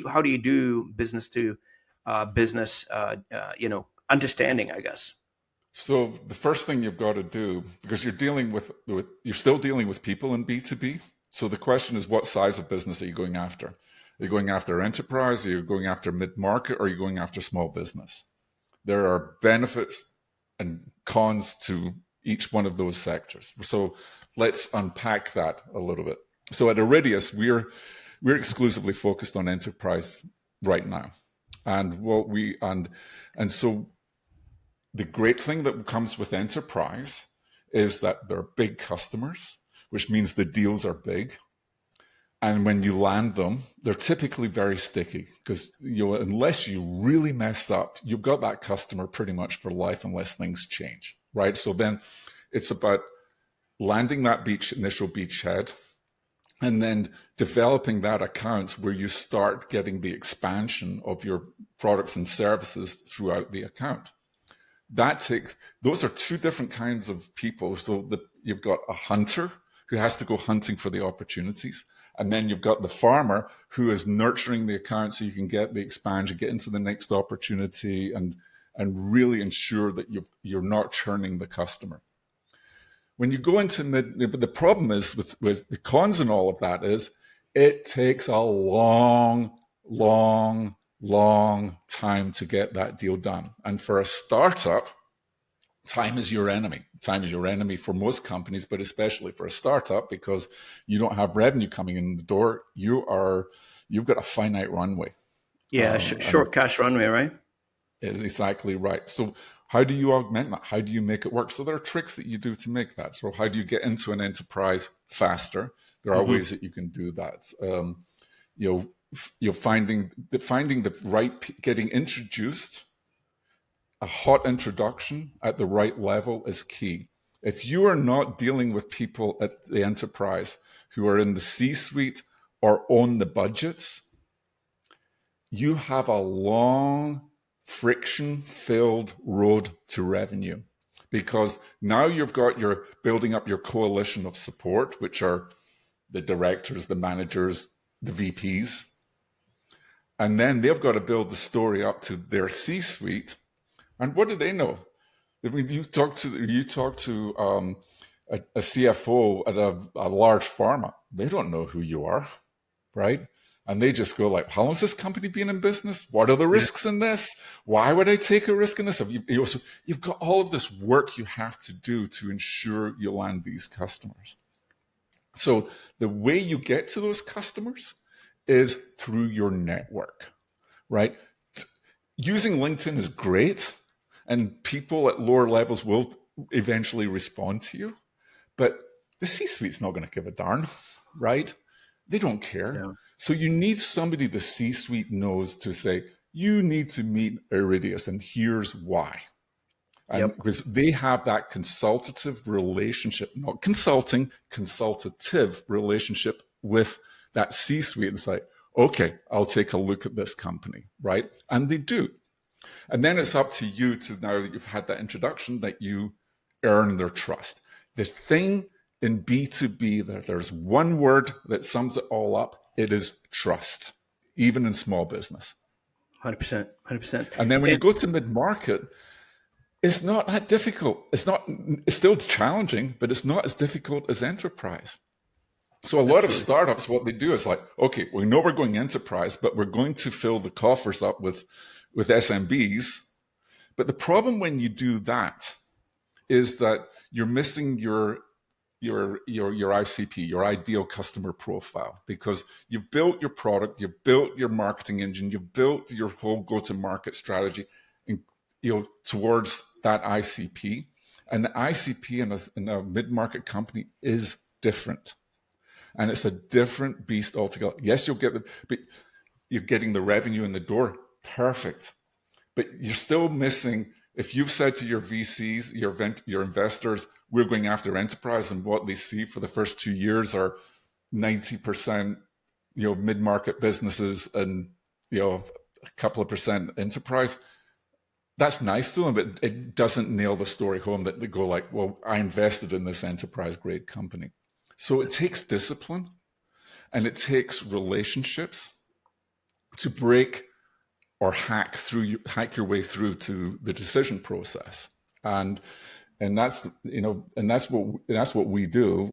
how do you do business to business, understanding, I guess? So the first thing you've got to do, because you're still dealing with people in B2B. So the question is, what size of business are you going after? Are you going after enterprise? Are you going after mid-market? Or are you going after small business? There are benefits and cons to each one of those sectors. So let's unpack that a little bit. So at Iridius, we're exclusively focused on enterprise right now. And so the great thing that comes with enterprise is that they're big customers, which means the deals are big. And when you land them, they're typically very sticky because unless you really mess up, you've got that customer pretty much for life unless things change, right? So then it's about landing that initial beachhead and then developing that account where you start getting the expansion of your products and services throughout the account. Those are two different kinds of people. So you've got a hunter who has to go hunting for the opportunities. And then you've got the farmer who is nurturing the account so you can get the expansion, get into the next opportunity and really ensure that you're not churning the customer. When you go into but the problem is with the cons and all of that is it takes a long time to get that deal done. And for a startup, time is your enemy. Time is your enemy for most companies, but especially for a startup because you don't have revenue coming in the door. You've got a finite runway. Yeah, short cash runway, right? Is exactly right. So how do you augment that? How do you make it work? So there are tricks that you do to make that. So how do you get into an enterprise faster? There are ways that you can do that. You're finding the right, getting introduced. A hot introduction at the right level is key. If you are not dealing with people at the enterprise who are in the C-suite or own the budgets, you have a long, friction-filled road to revenue because now you're building up your coalition of support, which are the directors, the managers, the VPs, and then they've got to build the story up to their C-suite. And what do they know? When you talk to a CFO at a large pharma, they don't know who you are, right? And they just go like, how long has this company been in business? What are the risks in this? Why would I take a risk in this? So you've got all of this work you have to do to ensure you land these customers. So the way you get to those customers is through your network, right? Using LinkedIn is great, and people at lower levels will eventually respond to you, but the C-suite's not going to give a darn, right? They don't care. Yeah. So you need somebody the C-suite knows to say, you need to meet Iridius, and here's why. And because they have that consultative relationship, not consulting, consultative relationship with that C-suite. It's like, okay, I'll take a look at this company, right? And they do. And then it's up to you to, now that you've had that introduction, that you earn their trust. The thing in B2B, that there's one word that sums it all up, it is trust, even in small business. 100%. And then when you go to mid-market, it's not that difficult. It's still challenging, but it's not as difficult as enterprise. So a lot of startups, what they do is like, okay, we know we're going enterprise, but we're going to fill the coffers up with SMBs. But the problem when you do that is that you're missing your ICP, your ideal customer profile, because you've built your product, you've built your marketing engine, you've built your whole go-to-market strategy, towards that ICP. And the ICP in a mid-market company is different. And it's a different beast altogether. Yes, you're getting the revenue in the door. Perfect. But you're still missing, if you've said to your VCs, your investors, we're going after enterprise, and what they see for the first 2 years are 90%, mid-market businesses and, a couple of percent enterprise. That's nice to them, but it doesn't nail the story home that they go like, well, I invested in this enterprise grade company. So it takes discipline and it takes relationships to break or hack your way through to the decision process. And that's what we do.